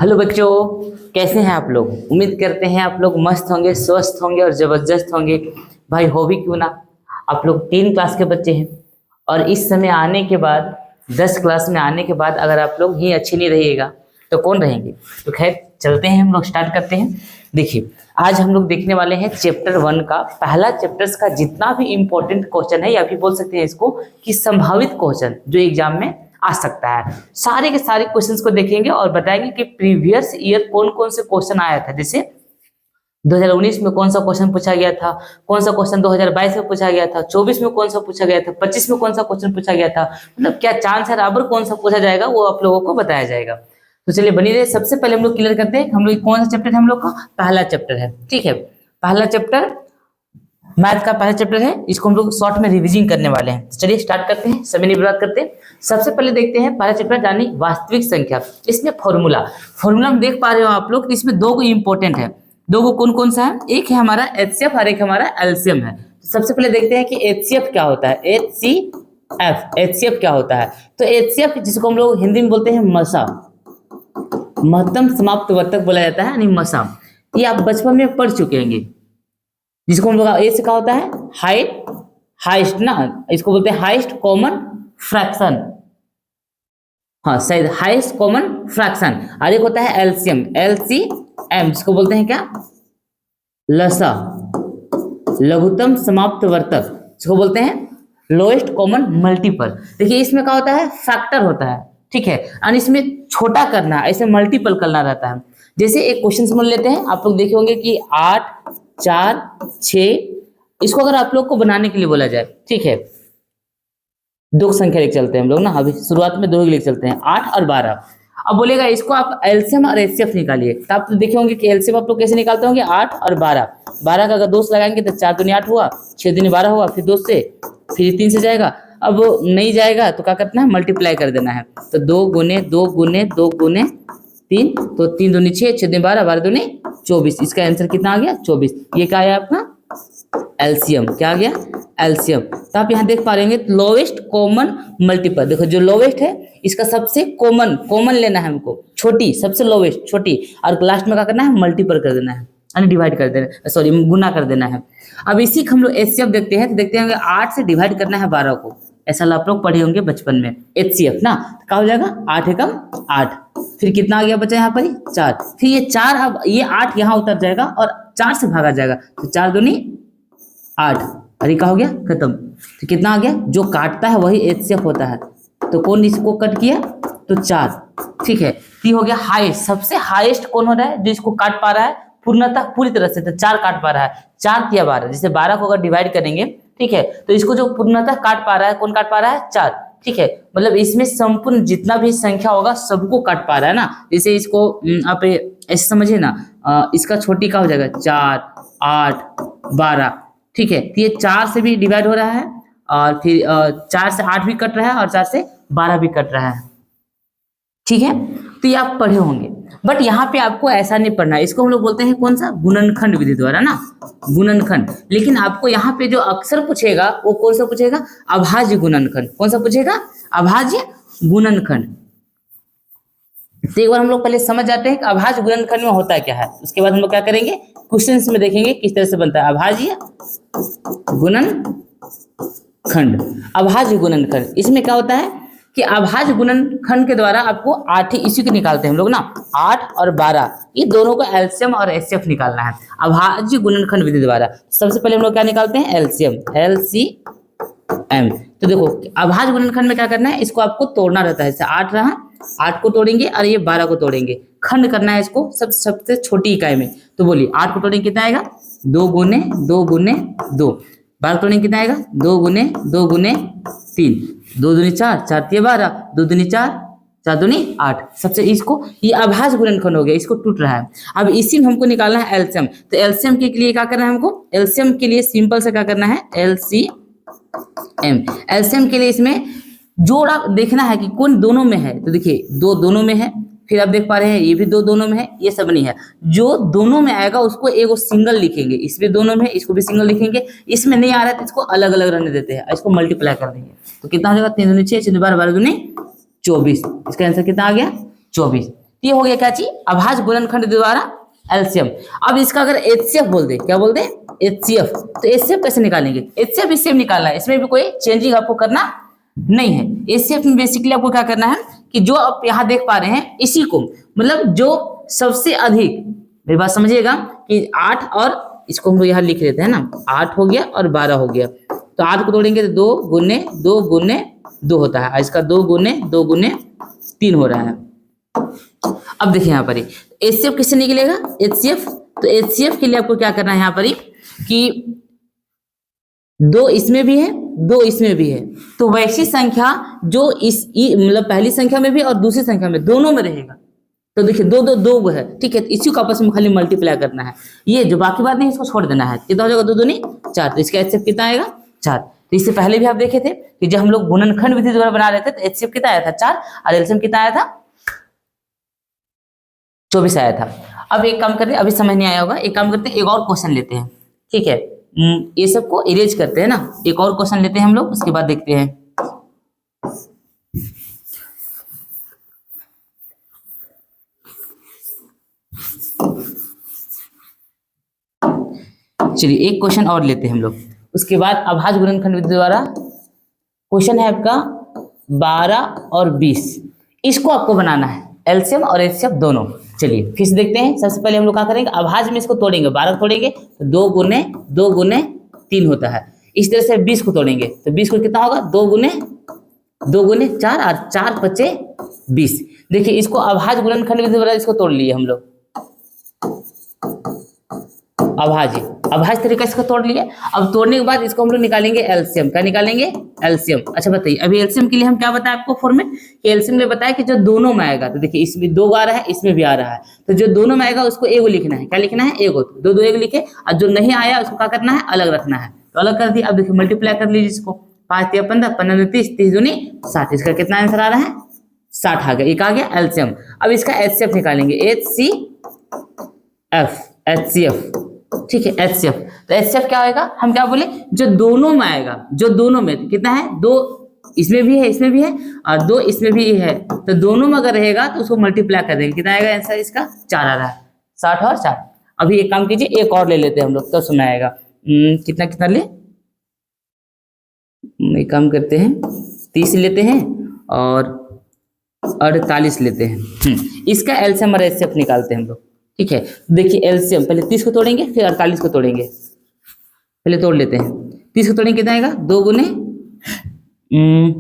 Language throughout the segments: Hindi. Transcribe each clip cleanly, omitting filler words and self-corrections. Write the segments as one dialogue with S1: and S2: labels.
S1: हेलो बच्चों, कैसे हैं आप लोग। उम्मीद करते हैं आप लोग मस्त होंगे, स्वस्थ होंगे और जबरदस्त होंगे। भाई हो भी क्यों ना। आप लोग 3 क्लास के बच्चे हैं और इस समय आने के बाद 10 क्लास में आने के बाद अगर आप लोग ही अच्छे नहीं रहिएगा तो कौन रहेंगे। तो खैर चलते हैं, हम लोग स्टार्ट करते हैं। देखिए, आज हम लोग देखने वाले हैं चैप्टर 1 का पहला चैप्टर्स का जितना भी इम्पोर्टेंट क्वेश्चन है, या फिर बोल सकते हैं इसको कि संभावित क्वेश्चन जो एग्जाम में आ सकता है। सारे के सारे क्वेश्चंस को देखेंगे और बताएंगे कि प्रीवियस ईयर कौन कौन से क्वेश्चन आया था। जैसे 2019 में कौन सा क्वेश्चन पूछा गया था, कौन सा क्वेश्चन 2022 में पूछा गया था, 24 में कौन सा पूछा गया था, 25 में कौन सा क्वेश्चन पूछा गया था, मतलब क्या चांस है बराबर कौन सा पूछा जाएगा वो आप लोगों को बताया जाएगा। तो चलिए बनी रहे। सबसे पहले हम लोग क्लियर करते हैं हम लोग कौन सा चैप्टर है। हम लोग का पहला चैप्टर है, ठीक है। पहला चैप्टर मैथ का पहला चैप्टर है, इसको हम लोग शॉर्ट में रिवीजन करने वाले हैं। तो चलिए स्टार्ट करते हैं, समय नहीं बर्बाद करते। सबसे पहले देखते हैं पहला चैप्टर यानी वास्तविक संख्या। इसमें फॉर्मूला हम देख पा रहे हो आप लोग, इसमें 2 इंपॉर्टेंट है। 2 कौन कौन सा है, एक है हमारा एचसीएफ और एक हमारा एलसीएम है। सबसे पहले देखते हैं कि एचसीएफ क्या होता है। एचसीएफ क्या होता है। तो एचसीएफ जिसको हम लोग हिंदी में बोलते हैं मसा, महत्तम समाप्त वर्तक बोला जाता है, यानी मसा। ये आप बचपन में पढ़ चुके होंगे, जिसको हम लोग ए से क्या होता है हाइस्ट ना, इसको बोलते हैं हाइस्ट कॉमन फ्रैक्शन। हाँ शायद हाइस्ट कॉमन फ्रैक्शन। और एक होता है एलसीएम, एलसीएम जिसको बोलते हैं क्या लसा, लघुत्तम समाप्त वर्तक, जिसको बोलते हैं लोएस्ट कॉमन मल्टीपल। देखिए इसमें क्या होता है, फैक्टर होता है, ठीक है। और इसमें छोटा करना, ऐसे मल्टीपल करना रहता है। जैसे एक क्वेश्चन समझ लेते हैं। आप लोग देखे होंगे कि 8 4 6, इसको अगर आप लोग को बनाने के लिए बोला जाए, ठीक है, 2 संख्या लेके चलते हैं हम लोग ना। अभी शुरुआत में 2 ही लेके चलते हैं, 8 और 12। अब बोलेगा इसको आप एलसीएम और एचसीएफ निकालिए। तो आप तो देखे होंगे कि एलसीएम आप लोग कैसे निकालते होंगे, 8 और 12। 12 का अगर 2 से लगाएंगे तो 4 दूनी 8 हुआ, 6 दूनी 12 हुआ, फिर 2 से फिर 3 से जाएगा। अब नहीं जाएगा तो क्या करना है, मल्टीप्लाई कर देना है। तो 2 गुने 2 गुने 2 गुने 3, तो 3 दूनी 6, 6 दूनी 12, 12 दूनी 24। इसका आंसर कितना आ गया, 24। ये क्या है आपका एलसीएम, क्या आ गया एलसीएम। तो आप यहाँ देख पा रहे हैं लोवेस्ट कॉमन मल्टीपल। देखो जो लोवेस्ट है इसका सबसे कॉमन लेना है हमको, छोटी सबसे लोवेस्ट छोटी, और लास्ट में क्या करना है, मल्टीपल कर देना है, यानी डिवाइड कर देना, सॉरी गुना कर देना है। अब इसी हम लोग एचसीएफ देखते हैं। तो देखते हैं 8 से डिवाइड करना है 12 को, ऐसा आप लोग पढ़े होंगे बचपन में एचसीएफ ना। तो क्या हो जाएगा, 8 एकम 8, फिर कितना आ गया बचा यहाँ पर 4, फिर ये 4, अब ये 8 यहाँ उतर जाएगा और 4 से भागा जाएगा, तो 4 दूनी 8, अरे क्या हो गया खत्म। तो कितना आ गया, जो काटता है वही एचसीएफ होता है। तो कौन इसको कट किया, तो 4, ठीक है। तो ये हो गया हाईएस्ट, सबसे हाईएस्ट कौन हो रहा है जो इसको काट पा रहा है पूर्णतः पूरी तरह से, तो 4 काट पा रहा है। 4 या 12, जैसे 12 को अगर डिवाइड करेंगे, ठीक है, तो इसको जो पूर्णतः काट पा रहा है, कौन काट पा रहा है, 4, ठीक है। मतलब इसमें संपूर्ण जितना भी संख्या होगा सबको काट पा रहा है ना। जैसे इसको आप ऐसे समझिए ना, इसका छोटी का हो जाएगा 4 8 12, ठीक है। तो ये 4 से भी डिवाइड हो रहा है, और फिर 4 से 8 भी कट रहा है, और 4 से 12 भी कट रहा है, ठीक है। तो ये आप पढ़े होंगे, बट यहाँ पे आपको ऐसा नहीं पढ़ना है। इसको हम लोग बोलते हैं कौन सा, गुणनखंड विधि द्वारा ना, गुणनखंड। लेकिन आपको यहाँ पे जो अक्षर पूछेगा वो कौन सा पूछेगा, अभाज्य गुणनखंड। कौन सा पूछेगा, अभाज्य गुणनखंड। तो एक बार हम लोग पहले समझ जाते हैं कि अभाज्य गुणनखंड में होता क्या है, उसके बाद हम लोग क्या करेंगे, क्वेश्चंस में देखेंगे किस तरह से बनता है अभाज्य गुणनखंड। अभाज्य गुणनखंड इसमें क्या होता है कि अभाज्य गुणनखंड के द्वारा आपको 8 इसी को निकालते हैं हम लोग ना, 8 और 12, ये दोनों को एलसीएम और एचसीएफ निकालना है अभाज्य गुणनखंड विधि द्वारा। सबसे पहले हम लोग क्या निकालते हैं, एलसीएम, एलसीएम। तो देखो अभाज्य गुणनखंड में क्या करना है, इसको आपको तोड़ना रहता है। जैसे 8 रहा, 8 को तोड़ेंगे और ये 12 को तोड़ेंगे, खंड करना है इसको सबसे छोटी इकाई में। तो बोलिए 8 को तोड़ेंगे कितना आएगा, 2 गुने 2 गुने 2। 12 तोड़ेंगे कितना आएगा, 2 गुने 2 गुने 3, 2 दूनी 4, 4 तिया 12, 2 दूनी 4, 4 दूनी 8। सबसे इसको ये अभाज्य गुणनखंड हो गया, इसको टूट रहा है। अब इसी में हमको निकालना है एलसीएम। तो एलसीएम के लिए क्या करना है हमको, एलसीएम के लिए सिंपल से क्या करना है, एलसीएम। एलसीएम के लिए इसमें जोड़ा देखना है कि कौन दोनों में है। तो देखिए 2 दोनों में है, फिर आप देख पा रहे हैं ये भी 2 दोनों में है, ये सब नहीं है। जो दोनों में आएगा उसको एगो सिंगल लिखेंगे, इसमें दोनों में इसको भी सिंगल लिखेंगे। इसमें नहीं आ रहा है तो इसको अलग अलग रहने देते हैं, इसको मल्टीप्लाई कर देंगे। तो कितना हो जाएगा, 3 दूनी 6, 6 दूनी 12, 12 दूनी 24। इसका आंसर कितना आ गया, 24। ये हो गया क्या चीज, अभाज्य गुणनखंड द्वारा एलसीएम। अब इसका अगर एचसीएफ बोल दे, क्या बोल दे, एचसीएफ, तो एचसीएफ कैसे निकालेंगे, एचसीएफ इससे निकालना है, इसमें भी कोई चेंजिंग आपको करना नहीं है। एचसीएफ में बेसिकली आपको क्या करना है कि जो आप यहाँ देख पा रहे हैं इसी को, मतलब जो सबसे अधिक, मेरी बात समझिएगा कि 8 और इसको हम लोग यहाँ लिख लेते हैं ना, 8 हो गया और 12 हो गया, तो 8 को तोड़ेंगे तो 2 गुने 2 गुने 2 होता है, इसका 2 गुने 2 गुने 3 हो रहा है। अब देखिए यहाँ पर एचसीएफ किससे निकलेगा, एचसीएफ, तो एचसीएफ के लिए आपको क्या करना है यहाँ पर कि 2 इसमें भी है 2 इसमें भी है, तो वैसी संख्या जो इस मतलब पहली संख्या में भी और दूसरी संख्या में दोनों में रहेगा, तो देखिए 2 2 2 है, ठीक है, तो इसी को आपस में खाली मल्टीप्लाई करना है, ये जो बाकी बात नहीं इसको छोड़ देना है। कितना हो जाएगा, 2 दूनी 4, तो इसका एचसीएफ कितना आएगा, 4। तो इससे पहले भी आप देखे थे कि जब हम लोग गुणनखंड विधि द्वारा बना रहे थे तो एचसीएफ कितना आया था, 4, और एलसीएम कितना आया था, 24 आया था। अब एक काम करते हैं, अभी समझ नहीं आया होगा, एक काम करते हैं, एक और क्वेश्चन लेते हैं, ठीक है, ये सबको इरेज करते हैं ना, एक और क्वेश्चन लेते हैं हम लोग, उसके बाद देखते हैं। चलिए एक क्वेश्चन और लेते हैं हम लोग, उसके बाद अभाज्य गुणनखंड विधि द्वारा क्वेश्चन है आपका 12 और 20, इसको आपको बनाना है, एलसीएम और एचसीएफ दोनों। चलिए फिर से देखते हैं, सबसे पहले हम लोग क्या करेंगे, अभाज्य में इसको तोड़ेंगे, 12 को तोड़ेंगे तो 2 गुने 2 गुने 3 होता है, इस तरह से 20 को तोड़ेंगे तो 20 को कितना होगा, 2 गुने 4 और 4 5 20। देखिए इसको अभाज्य गुणनखंड विधि द्वारा इसको तोड़ लिए हम लोग, अभाज्य तरीका इसको तोड़ लिए। अब तोड़ने के बाद इसको हम लोग निकालेंगे एलसीएम, क्या निकालेंगे, एलसीएम। अच्छा बताइए, अभी एलसीएम के लिए हम क्या बताया आपको फॉर्मेट, कि एलसीएम ने बताया कि जो दोनों में आएगा, तो देखिए इसमें 2 आ रहा है, इसमें भी आ रहा है, तो जो दोनों में आएगा उसको एगो लिखना है, क्या लिखना है, एगो, 2 2 एगो लिखे, और जो नहीं आया उसको क्या करना है, अलग रखना है, तो अलग कर दिया। अब देखिए मल्टीप्लाई कर लीजिए इसको, 5 3 15, 15 30, 30 दूनी 60, इसका कितना आंसर आ रहा है, 60 आ गया, एक आ गया एलसीएम। अब इसका एचसीएफ निकालेंगे, एचसीएफ, ठीक है, एचसीएफ, तो एचसीएफ क्या होगा, हम क्या बोले, जो दोनों में आएगा, जो दोनों में कितना है, 2 इसमें भी है, इसमें भी है, और 2 इसमें भी है, तो दोनों में अगर रहेगा तो उसको मल्टीप्लाई कर देंगे, कितना आएगा आंसर इसका, 4 आ रहा है, 60 और 4। अभी एक काम कीजिए, एक और ले लेते हैं हम लोग, तो समय आएगा, कितना कितना ले, एक काम करते हैं, 30 लेते हैं और 48 लेते हैं, इसका एलसीएम और एचसीएफ निकालते हैं हम लोग, ठीक है। देखिए एलसीएम पहले 30 को तोड़ेंगे, फिर 48 को तोड़ेंगे, पहले तोड़ लेते हैं, 30 को तोड़ेंगे कितना आएगा, 2 गुने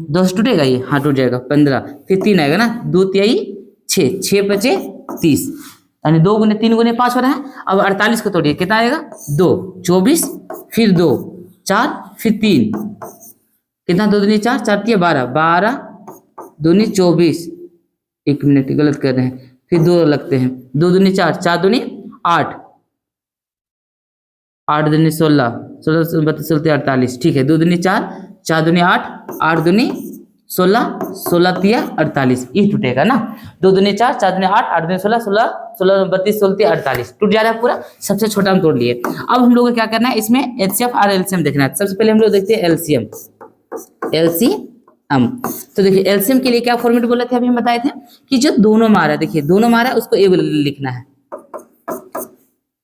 S1: 2 से टूटेगा ये, हाँ टूट जाएगा, 15, फिर 3 आएगा ना, 2 तिहाई 6, 6 5 30, यानी 2 गुने 3 गुने 5 हो रहा है। अब 48 को तोड़िए, कितना आएगा, 2 24, फिर 2 4, फिर 3, कितना, 2 दूनी 4, 4 तिया 12, 12 दूनी 24, 1 मिनट गलत कर रहे हैं, फिर 2 लगते हैं, 2 दूनी 4, 4 दूनी 8, 8 दूनी 16, 16 32 48, ठीक है, 2 दूनी 4, 4 दूनी 8, 8 दूनी 16, 16 तिया 48, ये टूटेगा ना, 2 दूनी 4, 4 दूनी 8, 8 दूनी 16, 16 16 32 16 तिया 48, टूट जा रहा है पूरा, सबसे छोटा हम तोड़ लिए। अब हम लोग को क्या करना है, इसमें एचसीएफ और एलसीएम देखना है। सबसे पहले हम लोग देखते हैं एलसीएम, तो देखिए एलसीएम के लिए क्या फॉर्मेट बोले थे, अभी हम बताए थे कि जो दोनों में आ रहा है, देखिए दोनों में आ रहा है उसको एक लिखना है,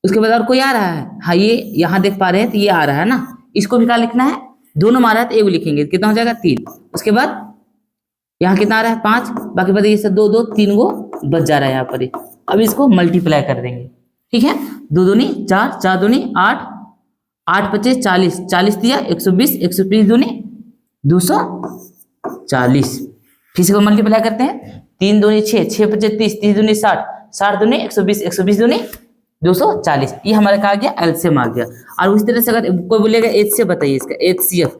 S1: उसके बाद और कोई आ रहा है, हाँ ये यहाँ देख पा रहे हैं, तो ये आ रहा है ना, इसको भी क्या लिखना है, दोनों में आ रहा है तो एक लिखेंगे, कितना हो जाएगा 3, उसके बाद यहाँ कितना आ रहा है 5, बाकी बताइए सब 2 2 3 गो बच जा रहा है यहाँ पर, अब इसको मल्टीप्लाई कर देंगे, ठीक है, 2 दूनी 4, 4 दूनी 8, 8 5 40, 40 दिया 120, 120 दूनी 240, फिर से मल्टीप्लाई करते हैं, 3 दूनी 6, 6 5 30, 30 दूनी 60, 60 दूनी 120, 120 दूनी 240, ये हमारा कहा गया एलसीएम आ गया। और उस तरह से अगर कोई बोलेगा एचसीएफ बताइए, इसका एचसीएफ,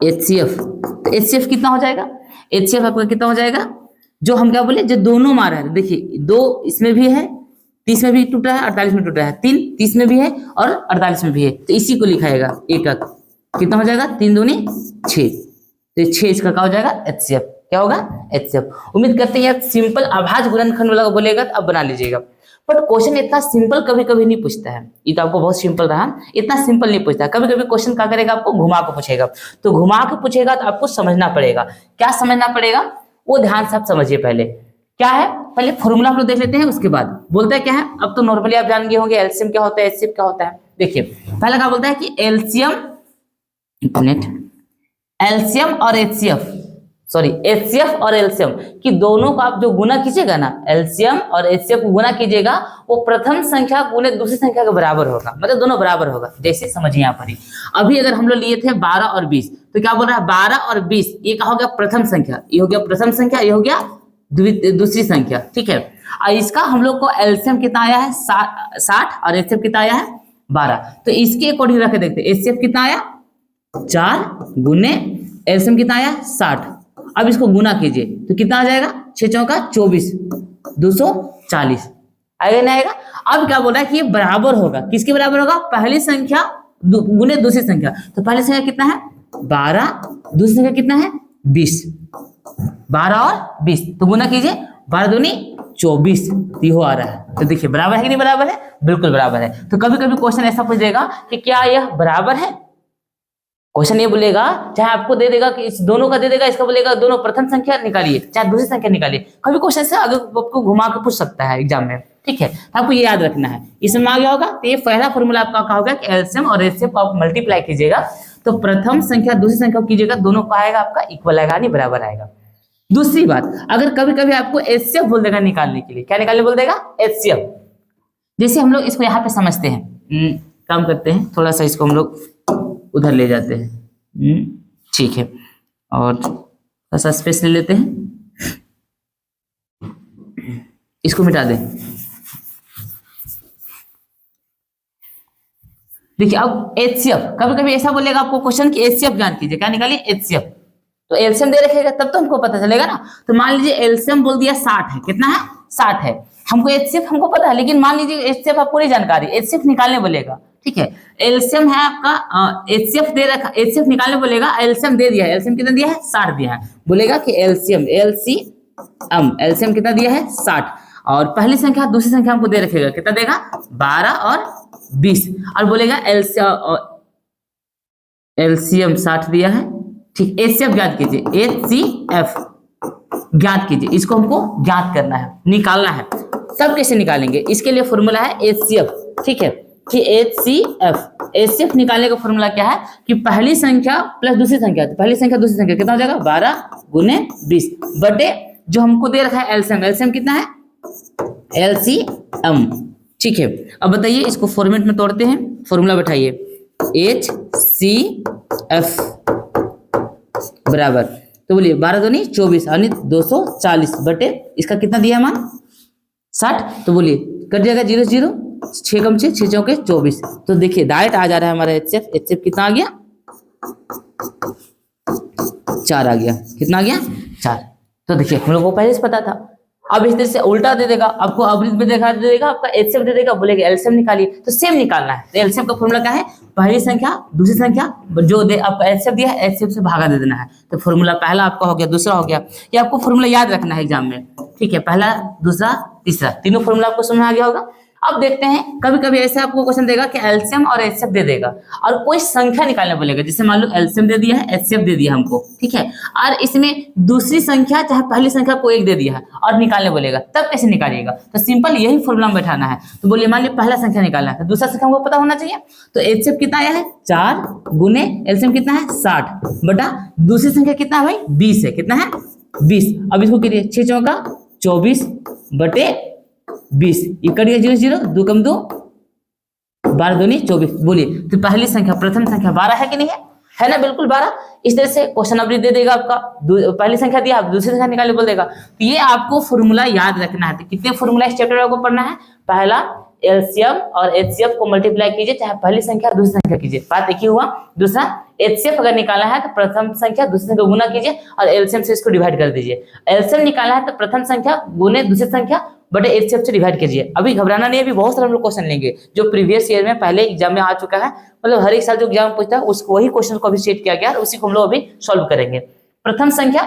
S1: तो एचसीएफ कितना हो जाएगा, एचसीएफ आपका कितना हो जाएगा, जो हम क्या बोले, जो दोनों मारा है, देखिए 2 इसमें भी है, 30 में भी टूट रहा है, 48 में टूट रहा है, 3 30 में भी है और 48 में भी है, तो इसी को लिखाएगा एक, कितना हो जाएगा, 3 दूनी 6, तो 6 इसका क्या हो जाएगा, एचसीएफ, क्या होगा, एचसीएफ। उम्मीद करते हैं सिंपल अभाज्य गुणनखंड वाला बोलेगा तो अब बना लीजिएगा, बट क्वेश्चन इतना सिंपल कभी कभी नहीं पूछता है, ये तो आपको बहुत सिंपल रहा, इतना सिंपल नहीं पूछता, कभी कभी क्वेश्चन क्या करेगा, आपको घुमा के पूछेगा, तो घुमा के पूछेगा तो आपको समझना पड़ेगा, क्या समझना पड़ेगा वो ध्यान से आप समझिए। पहले क्या है, पहले फॉर्मूला हम लोग देख लेते हैं, उसके बाद बोलते हैं क्या है। अब तो नॉर्मली आप जान गए होंगे एलसीएम क्या होता है, एचसीएफ क्या होता है। देखिए पहला क्या बोलता है कि एलसीएम और एचसीएफ, सॉरी एचसीएफ और एलसीएम कि दोनों का आप जो गुना कीजिएगा ना, एलसीएम और एचसीएफ को गुना कीजिएगा, वो प्रथम संख्या गुने दूसरी संख्या के बराबर होगा, मतलब दोनों बराबर होगा। जैसे समझिए यहाँ पर ही, अभी अगर हम लोग लिए थे 12 और 20, तो क्या बोल रहा है 12 और 20 ये क्या हो गया प्रथम संख्या, ये हो गया प्रथम संख्या, ये हो गया दूसरी संख्या, ठीक है। और इसका हम लोग को एलसीएम कितना आया है 60 और एचसीएफ कितना आया है 12, तो इसके अकॉर्डिंग रख के देखते हैं। एचसीएफ कितना आया 4 गुने एलसीएम कितना आया 60। अब इसको गुना कीजिए तो कितना आ जाएगा, 6 चौका 24, 240 आएगा नहीं आएगा। अब क्या बोल रहा है कि ये बराबर होगा, किसके बराबर होगा, पहली संख्या गुने दूसरी संख्या। तो पहली संख्या कितना है 12, दूसरी संख्या कितना है 20, 12 और 20 तो गुना कीजिए, 12 दूनी 24, तो ये आ रहा है। तो देखिए बराबर है कि नहीं बराबर है, बिल्कुल बराबर है। तो कभी कभी क्वेश्चन ऐसा पूछ देगा कि क्या यह बराबर है, क्वेश्चन ये बोलेगा, चाहे आपको दे देगा कि इस दोनों का दे देगा, इसका बोलेगा दोनों प्रथम संख्या निकालिए, चाहे दूसरी संख्या निकालिए। कभी क्वेश्चन से आगे आपको घुमा के पूछ सकता है एग्जाम में, ठीक है। तो आपको ये याद रखना है। इसमें आ गया होगा, तो ये पहला फॉर्मूला आपका क्या होगा कि एलसीएम और एचसीएफ को आप मल्टीप्लाई कीजिएगा, तो प्रथम संख्या दूसरी संख्या कीजिएगा, दोनों का आएगा आपका इक्वल आएगा, नहीं बराबर आएगा। दूसरी बात, अगर कभी कभी आपको एचसीएफ बोल देगा निकालने के लिए, क्या निकालने बोल देगा एचसीएफ, जैसे हम लोग इसको यहाँ पे समझते हैं, काम करते हैं थोड़ा सा, इसको हम लोग उधर ले जाते हैं, ठीक है, और थोड़ा सा स्पेस ले लेते हैं, इसको मिटा दें। देखिए अब एचसीएफ, कभी कभी ऐसा बोलेगा आपको क्वेश्चन कि एचसीएफ ज्ञात कीजिए, क्या निकालिए एचसीएफ, तो एलसीएम दे रखेगा तब तो हमको पता चलेगा ना। तो मान लीजिए एलसीएम बोल दिया 60 है, कितना है 60 है, हमको एचसीएफ हमको पता है, लेकिन मान लीजिए एचसीएफ आपको नहीं जानकारी, एचसीएफ निकालने बोलेगा, ठीक है। एलसीएम है आपका, एचसीएफ दे रखा, एचसीएफ निकालने बोलेगा, एलसीएम दे दिया है, एलसीएम कितना दिया है 60 दिया है, बोलेगा कि एलसीएम एलसीएम कितना दिया है 60, और पहली संख्या दूसरी संख्या हमको दे रखेगा, कितना देगा 12 और 20, और बोलेगा एलसीएम 60 दिया है, ठीक। एचसीएफ ज्ञात कीजिए, एचसीएफ ज्ञात कीजिए, इसको हमको ज्ञात करना है, निकालना है। सब कैसे निकालेंगे, इसके लिए फॉर्मूला है एचसीएफ, ठीक है, कि एचसीएफ निकालने का फॉर्मूला क्या है कि पहली संख्या प्लस दूसरी संख्या, तो पहली संख्या दूसरी संख्या कितना हो जाएगा 12 गुने 20 बटे जो हमको दे रखा है एलसीएम, एलसीएम कितना है एलसीएम, ठीक है। अब बताइए इसको फॉर्मेट में तोड़ते हैं, फॉर्मूला बैठाइए, एचसीएफ बराबर, तो बोलिए 12 दूनी 24 यानी 240 बटे इसका कितना दिया मान 60, तो बोलिए कट जाएगा 0 0, 6 कम 6 चौके 24, तो देखिए डायरेक्ट आ जा रहा है हमारा एचसीएफ कितना आ गया 4 आ गया, कितना आ गया 4। तो देखिए हम लोग को पहले से पता था। अब इस तरह से उल्टा दे देगा आपको, अवृत में देखा दे देगा आपका एचसीएफ दे देगा, बोलेगा एलसीएम निकालिए, तो सेम निकालना है। तो एलसीएम का फॉर्मूला क्या है, पहली संख्या दूसरी संख्या जो दे आपका एचसीएफ दिया है एचसीएफ से भागा दे देना है। तो फॉर्मूला पहला आपका हो गया, दूसरा हो गया, ये आपको फॉर्मूला याद रखना है एग्जाम में, ठीक है। पहला दूसरा तीसरा तीनों फॉर्मूला आपको समझ में आ गया होगा। अब देखते हैं कभी कभी ऐसे आपको क्वेश्चन देगा कि एलसीएम और एचसीएफ दे देगा और कोई संख्या निकालने बोलेगा, जैसे मान लो एलसीएम दे दिया है एचसीएफ दे दिया हमको, ठीक है, और इसमें दूसरी संख्या चाहे पहली संख्या को एक दे दिया है और निकालने बोलेगा, तब कैसे निकालिएगा। तो सिंपल यही फॉर्मूला में बैठाना है। तो बोलिए मान लीजिए पहला संख्या निकालना है, तो दूसरा संख्या हमको पता होना चाहिए। तो एचसीएफ कितना आया है 4 गुने एलसीएम कितना है 60 बटा दूसरी संख्या कितना है भाई 20 है, कितना है 20। अब इसको करिए 6 चौका 24 बटे 20, ये करिए 0 0, 2 कम 2 12 दूनी 24, बोलिए तो पहली संख्या प्रथम संख्या 12 है कि नहीं है ना, बिल्कुल 12। इस तरह से क्वेश्चन अवधि दे देगा आपका, पहली संख्या दिया आप दूसरी संख्या निकालने बोल देगा। तो ये आपको फॉर्मूला याद रखना है। तो कितने फॉर्मूला इस चैप्टर में आपको पढ़ना है, पहला एलसीएम और एचसीएफ को मल्टीप्लाई कीजिए, चाहे पहली संख्या दूसरी संख्या कीजिए, बात एक ही हुआ। दूसरा एचसीएफ अगर निकाला है तो प्रथम संख्या दूसरी संख्या गुना कीजिए और एलसीएम से इसको डिवाइड कर दीजिए। एलसीएम निकाला है तो प्रथम संख्या गुने दूसरी संख्या बटे एचसीएफ से डिवाइड कीजिए। अभी घबराना नहीं है, अभी बहुत सारे हम लोग क्वेश्चन लेंगे जो प्रीवियस ईयर में पहले एग्जाम में आ चुका है, मतलब हर एक साल जो एग्जाम पूछता है उसको वही क्वेश्चन को अभी सेट किया गया और उसी को हम लोग अभी सॉल्व करेंगे। प्रथम संख्या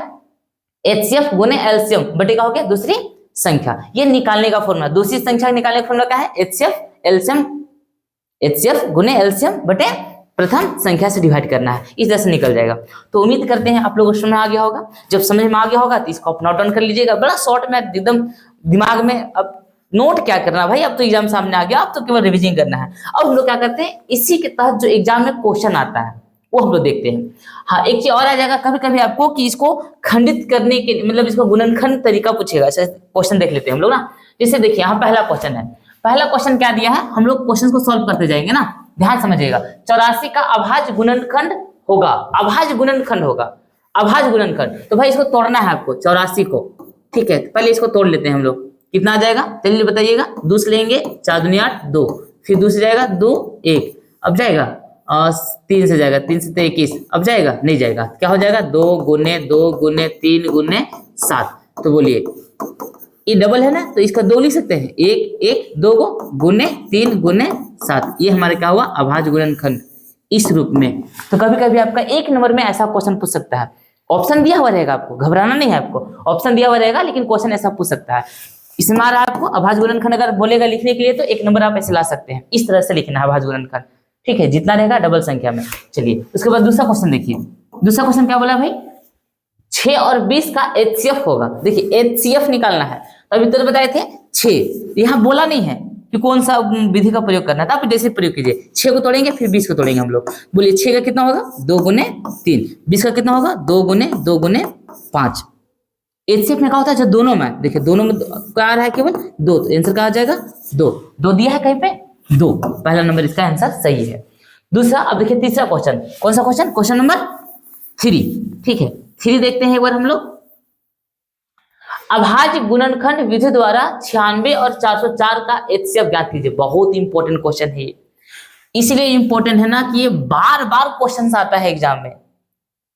S1: एचसीएफ गुने एलसीएम बटे का हो गया दूसरी संख्या, ये निकालने का फॉर्मूला। दूसरी संख्या निकालने का फॉर्मूला क्या है, एचसीएफ एलसीएम, एचसीएफ गुने एलसीएम बटे प्रथम संख्या से डिवाइड करना है, इस तरह से निकल जाएगा। तो उम्मीद करते हैं आप लोगों को समझ में आ गया होगा। जब समझ में आ गया होगा तो इसको आप नोट डाउन कर लीजिएगा, बड़ा शॉर्ट में एकदम दिमाग में। अब नोट क्या करना भाई, अब तो एग्जाम सामने आ गया, अब तो केवल रिविजन करना है। अब हम लोग क्या करते हैं, इसी के तहत जो एग्जाम में क्वेश्चन आता है वो हम लोग देखते हैं। हाँ, एक चीज और आ जाएगा कभी कभी आपको कि इसको खंडित करने के मतलब इसको गुणनखंड तरीका पूछेगा। क्वेश्चन देख लेते हैं हम लोग ना। जैसे देखिए यहाँ पहला क्वेश्चन है, पहला क्वेश्चन क्या दिया है, हम लोग क्वेश्चन को सॉल्व करते जाएंगे ना, ध्यान समझिएगा। 84 का अभाज्य गुणनखंड होगा, अभाज्य गुणनखंड होगा, अभाज्य गुणनखंड। तो भाई इसको तोड़ना है आपको 84 को, ठीक है। पहले इसको तोड़ लेते हैं हम लोग, कितना आ जाएगा चलिए बताइएगा। 2 से लेंगे, 4 दूनी 8 2, फिर 2 से जाएगा 2 1, अब जाएगा 3 से जाएगा, 3 से 21, अब जाएगा नहीं जाएगा, क्या हो जाएगा 2 गुने 2 गुने 3 गुने 7। तो बोलिए ये डबल है ना, तो इसका 2 लिख सकते हैं, 1 1 2 को गुने 3 गुने 7। ये हमारे क्या हुआ, अभाज्य गुणनखंड इस रूप में। तो कभी कभी आपका 1 नंबर में ऐसा क्वेश्चन पूछ सकता है, ऑप्शन दिया हुआ रहेगा, आपको घबराना नहीं है, आपको ऑप्शन दिया हुआ रहेगा लेकिन क्वेश्चन ऐसा पूछ सकता है। इसमें आ रहा है आपको अभाज्य गुणनखंड अगर बोलेगा लिखने के लिए तो 1 नंबर आप ऐसे ला सकते हैं, इस तरह से लिखना है अभाज्य गुणनखंड, ठीक है, जितना रहेगा डबल संख्या में। चलिए उसके बाद दूसरा क्वेश्चन देखिए, दूसरा क्वेश्चन क्या बोला भाई, 6 और 20 का HCF होगा। देखिए HCF निकालना है, तो अभी तो बताए थे 6, यहाँ बोला नहीं है कि कौन सा विधि का प्रयोग करना था, आप जैसे प्रयोग कीजिए। 6 को तोड़ेंगे फिर 20 को तोड़ेंगे हम लोग। बोलिए 6 का कितना होगा 2 गुने 3, 20 का कितना होगा 2 गुने 2 गुने 5। HCF में क्या होता है जब दोनों में, देखिए दोनों में क्या आ रहा है केवल 2, तो आंसर क्या आ जाएगा 2। 2 दिया है कहीं पे 2, पहला नंबर इसका आंसर सही है। दूसरा, अब देखिए तीसरा क्वेश्चन, कौन सा क्वेश्चन, क्वेश्चन नंबर 3, ठीक है। 3 देखते हैं एक बार हम लोग। अभाज्य गुणनखंड विधि द्वारा 96 और 404 का HCF ज्ञात कीजिए। बहुत इंपॉर्टेंट क्वेश्चन है ये, इसलिए इंपॉर्टेंट है ना कि ये बार बार क्वेश्चन आता है एग्जाम में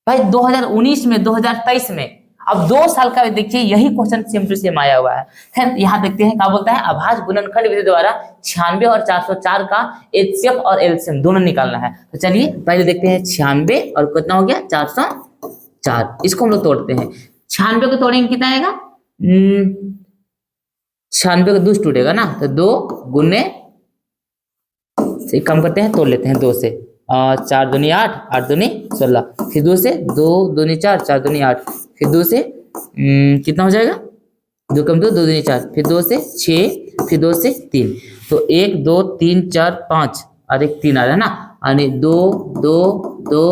S1: भाई। 2019 में, 2023 में, अब 2 साल का देखिए यही क्वेश्चन सेम टू सेम आया हुआ है। फिर यहाँ देखते हैं क्या बोलता है, अभाज्य गुणनखंड विधि द्वारा 96 और 404 का HCF और LCM दोनों निकालना है। तो चलिए पहले देखते हैं 96 और कितना हो गया 404, इसको हम लोग तोड़ते हैं। 96 को तोड़ेंगे कितना आएगा, 96 का 2 से टूटेगा ना, तो 2 गुने से कम करते हैं, तोड़ लेते हैं 2 से, 4 दूनी 8, 8 दूनी 16, फिर 2 से 2 दूनी 4, 4 दूनी 8, फिर 2 से कितना हो जाएगा 2 कम 2 2 दूनी 4, फिर 2 से 6, फिर 2 से 3, तो 1 2 3 4 5 और एक 3 आ रहा है ना, यानी 2 2 2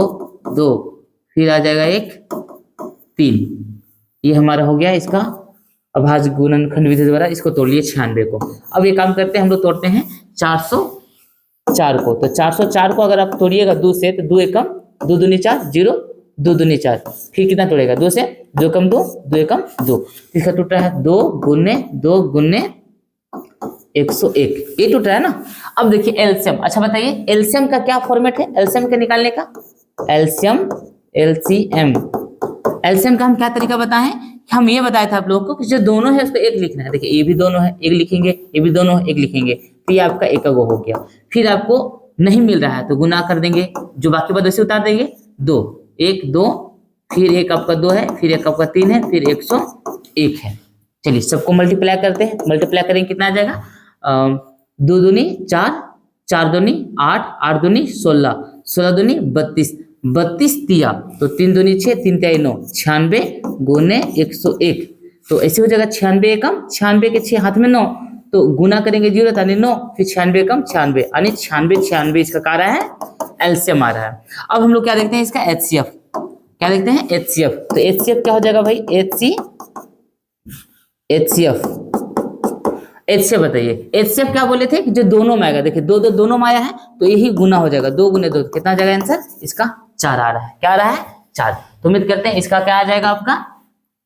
S1: 2, फिर आ जाएगा एक 3। ये हमारा हो गया इसका अभाज्य गुणनखंड विधि द्वारा, इसको तोड़ लिए 96 को। अब ये काम करते हैं हम लोग, तोड़ते हैं 404 को। तो 404 को अगर आप तोड़िएगा 2 से, तो 2 एकम 2 दूनी 4 0, 2 दूनी 4, फिर कितना तोड़ेगा 2 से, 2 कम 2 2 एकम 2, इसका टूट रहा है 2 गुने 101, ये टूट रहा है ना। अब देखिए एलसीएम, अच्छा बताइए एलसीएम का क्या फॉर्मेट है, एलसीएम के निकालने का, एलसीएम का हम क्या तरीका बताएं, हम ये बताए थे आप लोगों को कि जो दोनों है उसको एक लिखना है। देखिए ये भी दोनों है एक लिखेंगे, ये भी दोनों है एक लिखेंगे, तो ये आपका एक हो गया। फिर आपको नहीं मिल रहा है तो गुना कर देंगे, जो बाकी बात वैसे उतार देंगे, 2 1 2, फिर एक आपका 2 है, फिर एक आपका 3 है, फिर 101 है। चलिए सबको मल्टीप्लाई करते हैं, मल्टीप्लाई करेंगे कितना आ जाएगा, 2 दूनी 4, 4 दूनी 8, 8 दूनी 16, 16 दूनी 32, 32 तिया, तो 3 दूनी 6, 3 तिया 9, 96 गुने 101, तो ऐसे हो जाएगा 96 एकम 96 के 6 हाथ में 9, तो गुना करेंगे 0 यानी 9, फिर 96 एकम 96 यानी 96 इसका क्या आ रहा है, एलसीएम आ रहा है। अब हम लोग क्या देखते हैं इसका एचसीएफ, क्या देखते हैं एचसीएफ, तो एचसीएफ क्या हो जाएगा भाई, एचसीएफ बताइए, एचसीएफ क्या बोले थे कि जो दोनों में आएगा, देखिए 2 2 दोनों में आया है तो यही गुना हो जाएगा, 2 गुने 2 कितना आ जाएगा आंसर, इसका 4 आ रहा है, क्या आ रहा है 4। तो उम्मीद करते हैं इसका क्या आ जाएगा आपका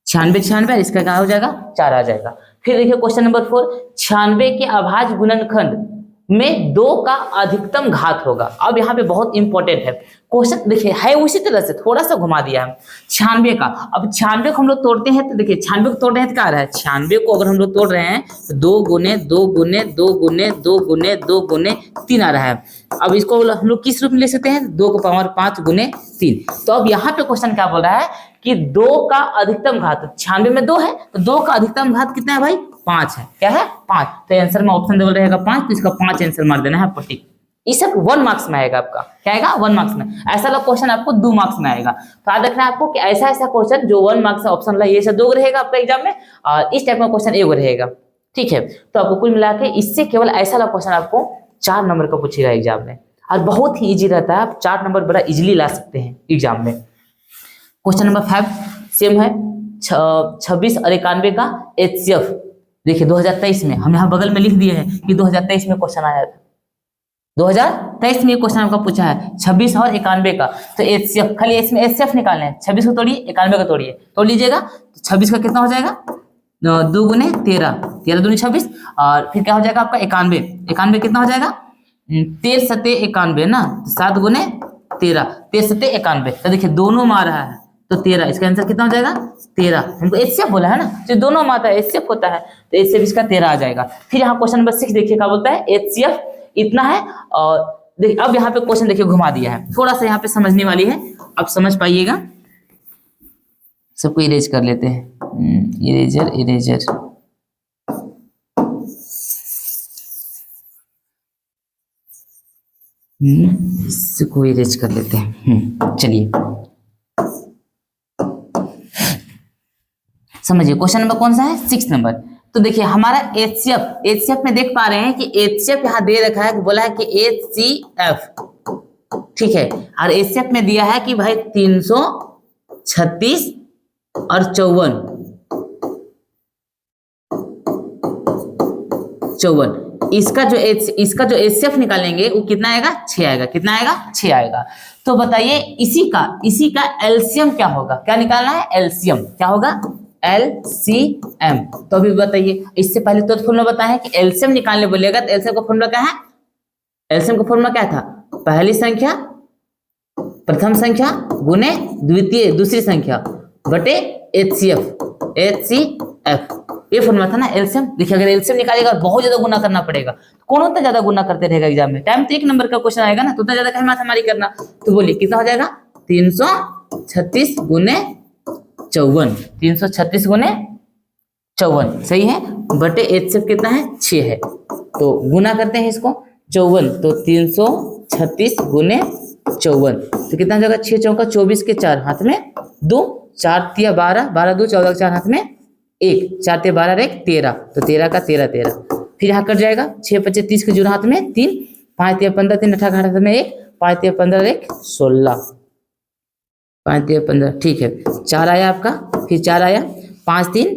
S1: 96, इसका क्या हो जाएगा 4 आ जाएगा। फिर देखिए क्वेश्चन नंबर 4, 96 के अभाज्य गुणनखंड में 2 का अधिकतम घात होगा। अब यहाँ पे बहुत इंपॉर्टेंट है क्वेश्चन, देखिए है उसी तरह से थोड़ा सा घुमा दिया है 96 का। अब 96 को हम लोग तोड़ते हैं तो देखिए 96 को तोड़ रहे हैं तो क्या आ रहा है, 96 को अगर हम लोग तोड़ रहे हैं तो 2 गुने 2 गुने 2 गुने 2 गुने 2 गुने 3 आ रहा है। अब इसको हम लोग किस रूप में ले सकते हैं, 2 को पावर 5 गुने 3। तो अब यहाँ पे क्वेश्चन क्या बोल रहा है कि 2 का अधिकतम घात, 96 में 2 है तो 2 का अधिकतम घात कितना है भाई, 5 है, क्या है 5। तो आंसर में ऑप्शन डबल रहेगा 5, तो इसका 5 आंसर मार देना है पट्टी। ये सब 1 मार्क्स में आएगा आपका। क्या आएगा? 1 मार्क्स में। ऐसा वाला क्वेश्चन आपको 2 मार्क्स में आएगा। तो याद रखना आपको कि ऐसा ऐसा क्वेश्चन जो 1 मार्क्स ऑप्शन वाला ये सब 2 रहेगा आपका एग्जाम में, और इस टाइप का क्वेश्चन 1 रहेगा। ठीक है, तो आपको कुल मिला के इससे केवल ऐसा वाला क्वेश्चन आपको 4 नंबर का पूछेगा एग्जाम में, और बहुत ही ईजी रहता है। आप 4 नंबर बड़ा इजीली ला सकते हैं एग्जाम में। क्वेश्चन नंबर 5 सेम है, 26 और 91 का HCF। देखिए 2023 में हम यहाँ बगल में लिख दिए हैं कि 2023 में क्वेश्चन आया था। 2023 में क्वेश्चन आपका पूछा है 26 और 91 का। तो HCF, खाली इसमें HCF निकालना है। 26 को तोड़िए, 91 को तोड़िए, तोड़ लीजिएगा। तो 26 का कितना हो जाएगा? 2 गुने 13, 13 दूनी 26, और फिर क्या हो जाएगा आपका 91। 91 कितना हो जाएगा? 13 सत्ते 91 ना, 7 गुने 13, 13 सत्ते 91। तो देखिए दोनों में आ रहा है तो 13, इसका आंसर कितना हो जाएगा? 13। हमको HCF बोला है ना, तो दोनों में आता है HCF होता है, तो HCF इसका 13 आ जाएगा। फिर यहाँ क्वेश्चन नंबर 6 देखिए क्या बोलता है, HCF इतना है। और देखिए अब यहाँ पे क्वेश्चन देखिए घुमा दिया है, थोड़ा सा यहाँ पे समझने वाली है, अब समझ पाइएगा। सबको इरेज कर लेते हैं, इरेजर इरेजर। इसको इरेज कर लेते हैं। चलिए समझिए क्वेश्चन नंबर कौन सा है? 6 नंबर। तो देखिए हमारा HCF में देख पा रहे हैं कि HCF यहाँ दे रखा है, बोला है कि HCF, ठीक है, और HCF में दिया है कि भाई 336 और 54। इसका जो HCF निकालेंगे वो कितना आएगा? 6 आएगा। कितना आएगा? 6 आएगा। तो बताइए इसी का एलसीएम क्या होगा? क्या निकालना है? एलसीएम क्या होगा? LCM। तो अभी बताइए, इससे पहले तो फॉर्मूला बताया कि एलसीएम निकालने बोलेगा तो एलसीएम का फॉर्मूला क्या है? एलसीएम का फॉर्मूला क्या था? पहली संख्या प्रथम संख्या गुने दूसरी संख्या बटे HCF। ये फॉर्मूला था ना एलसीएम। देखिए अगर एलसीएम निकालेगा बहुत ज्यादा गुना करना पड़ेगा। कौन उतना ज्यादा गुना करते रहेगा एग्जाम में? टाइम तो 1 नंबर का क्वेश्चन आएगा ना, तो उतना ज्यादा कहीं माथामारी करना। तो बोलिए कितना हो जाएगा? 336 गुने 54, 336 गुने 54 सही है, बटे HCF कितना है? 6 है। तो गुना करते हैं इसको, 54, तो 336 गुने 54, तो कितना हो जाएगा? 6 चौका 24 के 4 हाथ में 2, 4 तिया 12, 12 2 14 4 हाथ में 1, 4 तिया 12 1 13, तो 13 का 13 13। फिर यहाँ कट जाएगा, 6 25 30 के जुड़ा हाथ में 3, 5 तिया 15 3 18 हाथ में 1, 5 तिया 15 1 16, 5 तिया 15, ठीक है। 4 आया आपका, फिर 4 आया, 5 3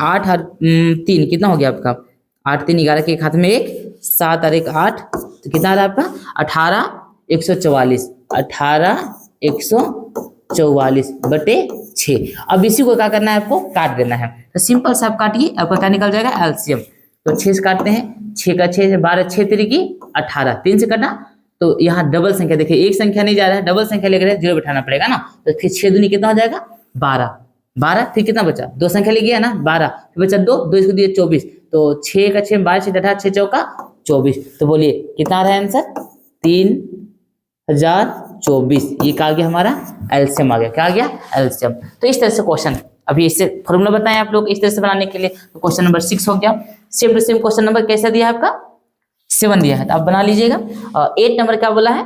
S1: 8 और 3 कितना हो गया आपका? 8 3 11 के एक हाथ में 1, 7 और 1 8, तो कितना आ रहा है आपका? 18 144, 18 144 बटे 6। अब इसी को क्या करना है? आपको काट देना है। तो सिंपल सा आप काटिए, आपका क्या निकल जाएगा? एलसीएम। तो 6 से काटते हैं, 6 का 6 12 6 3 की 18, 3 से काटा, तो यहाँ डबल संख्या देखिए, एक संख्या नहीं जा रहा है, डबल संख्या लेकर 0 बैठाना पड़ेगा ना। तो फिर 6 दूनी कितना हो जाएगा? 12, 12, फिर कितना बचा? 2 संख्या ले गया ना, 12, फिर बचा 2, 2 इसको दिए 24, तो 6 का 6 12 6 18 6 चौका 24। तो बोलिए कितना आ रहा है आंसर? 3024। ये क्या आ गया? हमारा एलसीएम आ गया। क्या आ गया? एलसीएम। तो इस तरह से क्वेश्चन, अभी इससे फॉर्मूला बताएं आप लोग इस तरह से बनाने के लिए। तो क्वेश्चन नंबर 6 हो गया। Same to same question number कैसा दिया है आपका? 7 दिया है, तो आप बना लीजिएगा। 8 नंबर क्या बोला है?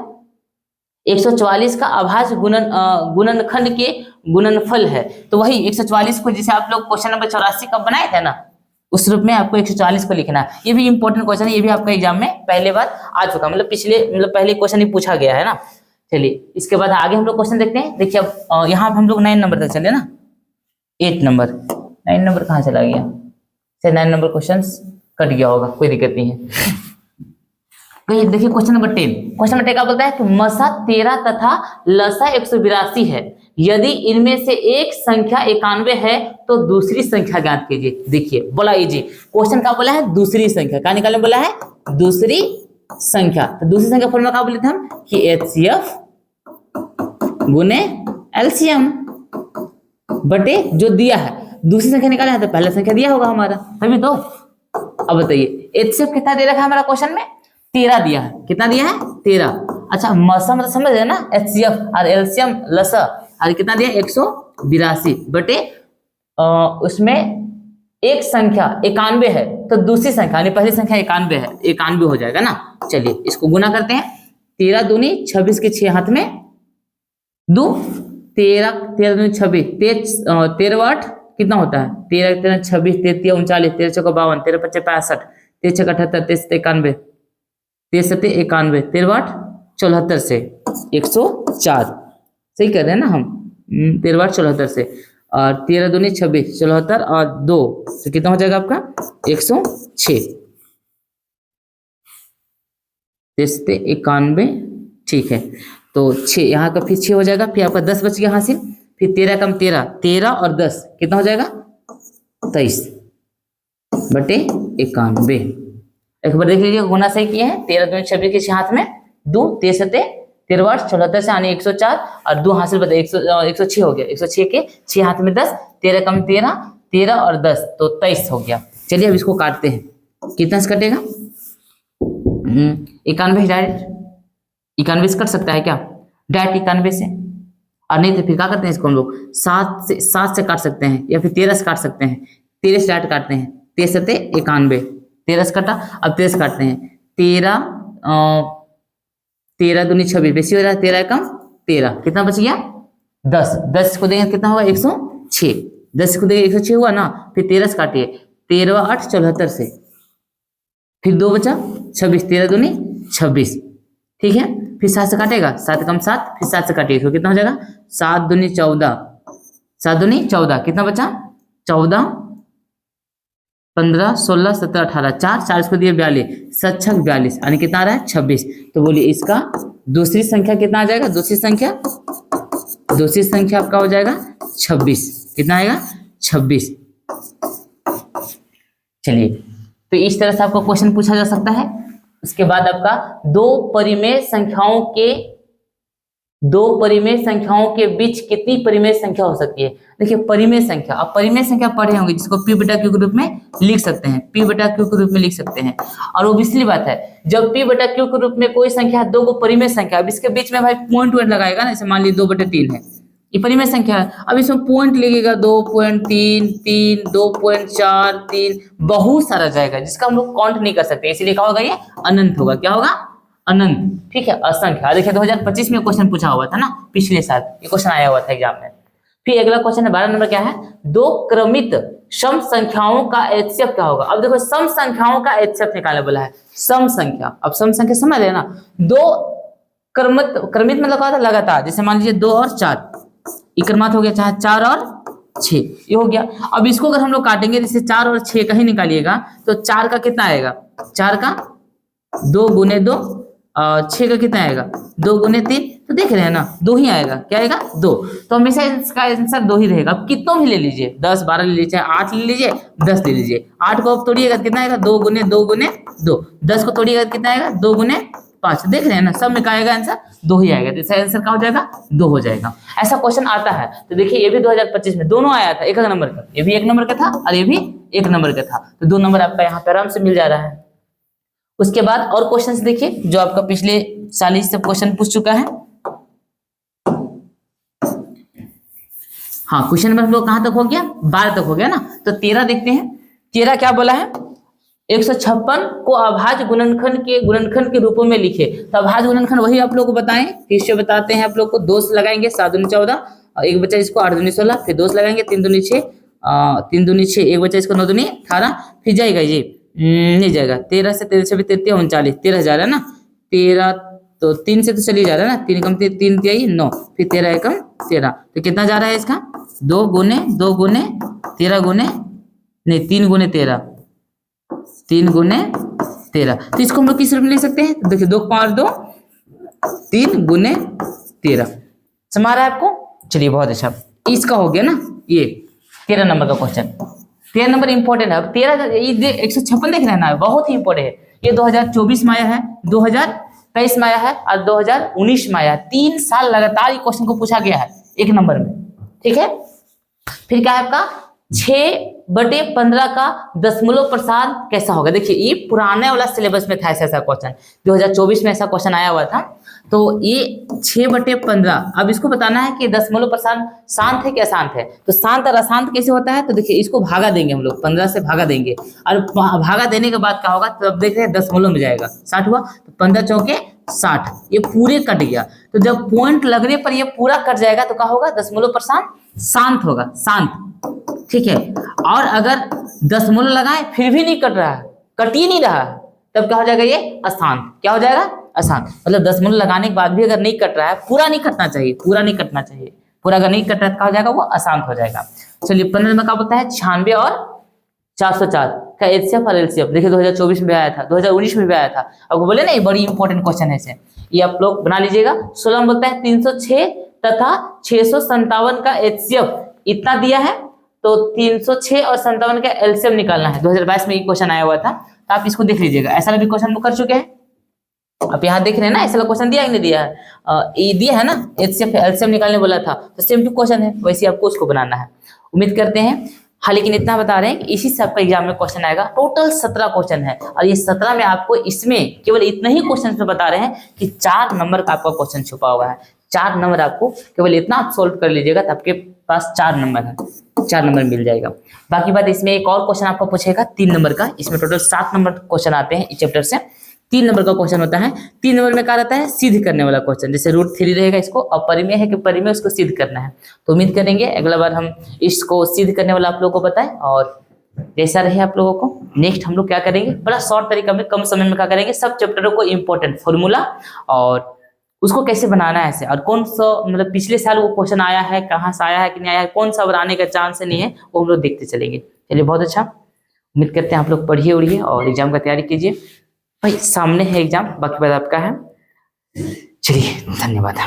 S1: 144 का अभाज्य गुणनखंड के गुणनफल है। तो वही 144 को जैसे आप लोग क्वेश्चन नंबर 84 का बनाए थे ना, उस रूप में आपको 140 को लिखना है। ये भी इंपॉर्टेंट क्वेश्चन है, ये भी आपका एग्जाम में पहले बार आ चुका, मतलब पहले क्वेश्चन ही पूछा गया है ना। चलिए इसके बाद आगे हम लोग क्वेश्चन देखते हैं। देखिए अब यहाँ पे हम लोग 9 नंबर तक चले ना। 8 नंबर, 9 नंबर कहाँ चला गया? 9 नंबर क्वेश्चन कट गया होगा, कोई दिक्कत नहीं है। देखिए क्वेश्चन नंबर 10। क्वेश्चन नंबर 10 क्या बोलता है कि मसा 13 तथा लसा 182 है। यदि इनमें से एक संख्या 91 है तो दूसरी संख्या ज्ञात कीजिए। देखिए बोला इजी क्वेश्चन, क्या बोला है? दूसरी संख्या। क्या निकालने बोला है? दूसरी संख्या। तो दूसरी संख्या फॉर्मूला क्या बोले थे हम? कि HCF गुने LCM बटे जो दिया है। दूसरी संख्या निकाला है तो पहला संख्या दिया होगा हमारा, तभी तो। अब बताइए HCF कितना दे रखा है हमारा क्वेश्चन में? 13 दिया है। कितना दिया है? 13। अच्छा मसा मतलब समझ रहे ना, HCF और LCM लसा, और कितना दिया? 182 बटे उसमें एक संख्या 91 है तो दूसरी संख्या यानी पहली संख्या 91 है, 91 हो जाएगा ना। चलिए इसको गुना करते हैं। 13 दूनी 26 के 6 हाथ में 2, 13 13 दूनी 26, 13 8 कितना होता है, 13 13 26, 33 39, 13 चौका 52, 13 पच्चे 65, 13 छक्का 78, 13 सत्ते 91, 13 सत्ते 91, 13 8 74 से 104, सही कर रहे हैं ना हम, 13 8 74 से, और 13 दूनी 26, 74 और 2 तो कितना हो जाएगा आपका 106, 13 सत्ते 91, ठीक है। तो 6 यहाँ का फिर 6 हो जाएगा, फिर आपका 10 बच गया हासिल, फिर 13 कम 13, 13 और 10 कितना हो जाएगा 23 बटे 91। एक बार देख लीजिए गुना सही किए हैं। 13 दूनी 26 के 6 हाथ में 2, 13 सत्ते 13 8 74 से आने 104 और 2 हासिल बता 106 हो गया। 106 के 6 हाथ में 10, 13 कम 13, 13 और 10 तो 23 हो गया। चलिए अब इसको काटते हैं, कितना से कटेगा 91, डायरेक्ट 91 से कट सकता है क्या, डायरेक्ट 91 से, और नहीं तो फिर क्या करते हैं इसको हम लोग 7 से काट सकते हैं, या फिर 13 से काट सकते हैं। 13 से डायरेक्ट काटते हैं, 13 सत्ते 91, 13 से कटा, अब 13 से काटते हैं, 13 दूनी 26 बेसी हो रहा है, 13 कम 13 कितना बच गया 10, 10 को देंगे कितना होगा 106, 10 को देंगे 106 हुआ ना। फिर 13 से काटिए, 13 8 74 से, फिर 2 बचा 26, 13 दूनी 26, ठीक है। फिर 7 से काटेगा, 7 कम 7, फिर 7 से काटिए तो कितना हो जाएगा 7 दूनी 14, 7 दूनी 14 कितना बचा 14, 15 16 17 18, 4 इसको दिए 42, 7 6 42 यानी कितना आ रहा है 26। तो बोलिए इसका दूसरी संख्या कितना आ जाएगा, दूसरी संख्या आपका हो जाएगा 26, कितना आएगा 26। चलिए तो इस तरह से आपको क्वेश्चन पूछा जा सकता है। उसके बाद आपका दो परिमेय संख्याओं के बीच कितनी परिमेय संख्या हो सकती है। देखिए परिमेय संख्या, आप परिमेय संख्या पढ़े होंगे जिसको p बटा q के रूप में लिख सकते हैं, p बटा q के रूप में लिख सकते हैं। और वो इसलिए बात है जब p बटा q के रूप में कोई संख्या दो को परिमेय संख्या, अब इसके बीच में भाई पॉइंट लगाएगा ना, जैसे मान लीजिए 2/3 है, ये परिमेय संख्या है। अब इसमें पॉइंट लगेगा 2.3 3 2.4 3 बहुत सारा जाएगा जिसका हम लोग काउंट नहीं कर सकते, इसीलिए क्या होगा ये अनंत होगा। क्या होगा अनंत, ठीक है असंख्य। देखिए 2025 में क्वेश्चन पूछा हुआ था ना, पिछले साल ये क्वेश्चन आया हुआ था एग्जाम में। फिर अगला क्वेश्चन है 12 नंबर क्या है, दो क्रमित सम संख्याओं का एचसीएफ क्या होगा। अब देखो सम संख्याओं का एचसीएफ निकालने बोला है, सम संख्या। अब सम संख्या समझ रहे ना, दो क्रमित मतलब क्या होता है लगातार, जैसे मान लीजिए 2 और 4 क्रमात हो गया, चाहे 4 और 6 ये हो गया। अब इसको अगर हम लोग काटेंगे जैसे 4 और 6 का ही निकालिएगा तो 4 का कितना आएगा, 4 का 2 गुने 2 और 6 का कितना आएगा 2 गुने 3, तो देख रहे हैं ना 2 ही आएगा। क्या आएगा 2, तो हमेशा इसका आंसर 2 ही रहेगा। अब कितनों भी ले लीजिए, 10 12 ले लीजिए, 8 ले लीजिए, 10 ले लीजिए। 8 को अब तोड़िएगा कितना आएगा 2 गुने 2 गुने 2, 10 को तोड़िएगा कितना आएगा 2 गुने 5, देख रहे हैं ना सब में क्या आएगा आंसर 2 ही आएगा। तो इसका आंसर क्या हो जाएगा 2 हो जाएगा। ऐसा क्वेश्चन आता है तो देखिए ये भी 2025 में दोनों आया था, एक नंबर का, ये भी 1 नंबर का था और ये भी 1 नंबर का था, तो 2 नंबर आपका यहाँ पे आराम से मिल जा रहा है। उसके बाद और क्वेश्चंस देखिए जो आपका पिछले साल ही सब क्वेश्चन पूछ चुका है। हाँ क्वेश्चन नंबर हम लोग कहां तक हो गया 12 तक हो गया ना, तो 13 देखते हैं। 13 क्या बोला है, 156 को अभाज्य गुणनखंड के रूपों में लिखे। तो अभाज्य गुणनखंड वही आप लोग को बताएं, फिर से बताते हैं आप लोग को। 2 लगाएंगे 7 दूनी 14, एक बच्चा इसको 8 दूनी 16, फिर 2 लगाएंगे 3 दूनी 6, 3 दूनी 6, एक बच्चा इसको 9 दूनी 18, फिर जाएगा ये नहीं जाएगा। 13 से 13 26 33 39, 13 जा रहा है ना, 13 तो 3 से तो चली जा रहा है ना, 3 कम 3 3 9, फिर 13 एकम 13, तो कितना जा रहा है इसका 2 गुने 13 गुने नहीं 3 गुने 13, 3 गुने 13। तो इसको हम लोग किस रूप में लिख सकते हैं, देखिए 2 पावर 2 3 गुने 13। समझ रहा है आपको, चलिए बहुत अच्छा। इसका हो गया ना ये 13 नंबर का क्वेश्चन। 13 नंबर इंपॉर्टेंट है। अब 156 देख रहे हैं ना, बहुत ही इंपॉर्टेंट है। ये 2024 में आया है, 2023 में आया है और 2019 में आया है। 3 साल लगातार ये क्वेश्चन को पूछा गया है 1 नंबर में, ठीक है। फिर क्या है आपका 6/15 का दशमलव प्रसार कैसा होगा। देखिए ये पुराने वाला सिलेबस में था ऐसा क्वेश्चन, 2024 में ऐसा क्वेश्चन आया हुआ था। तो ये 6/15, अब इसको बताना है कि दशमलव प्रसार शांत है कि अशांत है। तो शांत और अशांत कैसे होता है, तो देखिए इसको भागा देंगे हम लोग, 15 से भागा देंगे, और भागा देने के बाद क्या होगा, तो अब देख रहे हैं दशमलव में जाएगा, 60 हुआ, तो 15 चौके 60, ये पूरे कट गया। तो जब पॉइंट लगने पर ये पूरा कट जाएगा तो क्या होगा, दशमलव प्रसार शांत होगा, शांत, ठीक है। और अगर दशमलव लगाए फिर भी नहीं कट रहा है, कट ही नहीं रहा, तब क्या हो जाएगा, ये अशांत। क्या हो जाएगा, अशांत। मतलब दशमलव लगाने के बाद भी अगर नहीं कट रहा है, पूरा नहीं कटना चाहिए, पूरा नहीं कटना चाहिए, पूरा अगर नहीं कट रहा है क्या हो जाएगा, वो अशांत हो जाएगा। चलिए 15 में क्या बोलता है, 96 और 404 का एचसीएफ और एलसीएफ। देखिए 2024 में भी आया था, 2019 में भी आया था। अब बोले ना ये बड़ी इंपॉर्टेंट क्वेश्चन है, इसे ये आप लोग बना लीजिएगा। 16 में बोलता है 306 तथा 657 का एचसीएफ इतना दिया है, तो 306 और 57 का एलसीएम निकालना है। 2022 में ये क्वेश्चन आया हुआ था, तो आप इसको देख लीजिएगा। ऐसा भी क्वेश्चन कर चुके हैं, आप यहाँ देख रहे हैं ना, ऐसा क्वेश्चन दिया कि नहीं दिया है, ये दिया है ना, एचसीएफ एलसीएम निकालने बोला था, तो सेम टू क्वेश्चन है, वैसे आपको उसको बनाना है। उम्मीद करते हैं। हाँ, लेकिन इतना बता रहे हैं कि इसी से आपका एग्जाम में क्वेश्चन आएगा। टोटल 17 क्वेश्चन है, और ये 17 में आपको इसमें केवल इतना ही क्वेश्चन पे बता रहे हैं कि 4 नंबर का आपका क्वेश्चन छुपा हुआ है। 4 नंबर आपको केवल इतना आप सोल्व कर लीजिएगा, तो आपके पास 4 नंबर है, 4 नंबर मिल जाएगा। बाकी बात इसमें एक और क्वेश्चन आपको पूछेगा 3 नंबर का। इसमें टोटल 7 नंबर क्वेश्चन आते हैं इस चैप्टर से। 3 नंबर का क्वेश्चन होता है। 3 नंबर में क्या रहता है, सिद्ध करने वाला क्वेश्चन, जैसे √3 रहेगा इसको, और परिमेय है कि परिमेय उसको सिद्ध करना है। तो उम्मीद करेंगे अगला बार हम इसको सिद्ध करने वाला आप लोगों को बताएं, और जैसा रहे आप लोगों को। नेक्स्ट हम लोग क्या करेंगे, बड़ा शॉर्ट तरीका में कम समय में क्या करेंगे, सब चैप्टरों को इंपॉर्टेंट फॉर्मूला और उसको कैसे बनाना है ऐसे, और कौन सा मतलब पिछले साल वो क्वेश्चन आया है, कहाँ से आया है कि नहीं आया है, कौन सा बनाने का चांस नहीं है, वो हम लोग देखते चलेंगे। चलिए बहुत अच्छा, उम्मीद करते हैं आप लोग पढ़िए उड़िए और एग्जाम का तैयारी कीजिए। भाई सामने है एग्जाम, बाकी बात आपका है। चलिए धन्यवाद।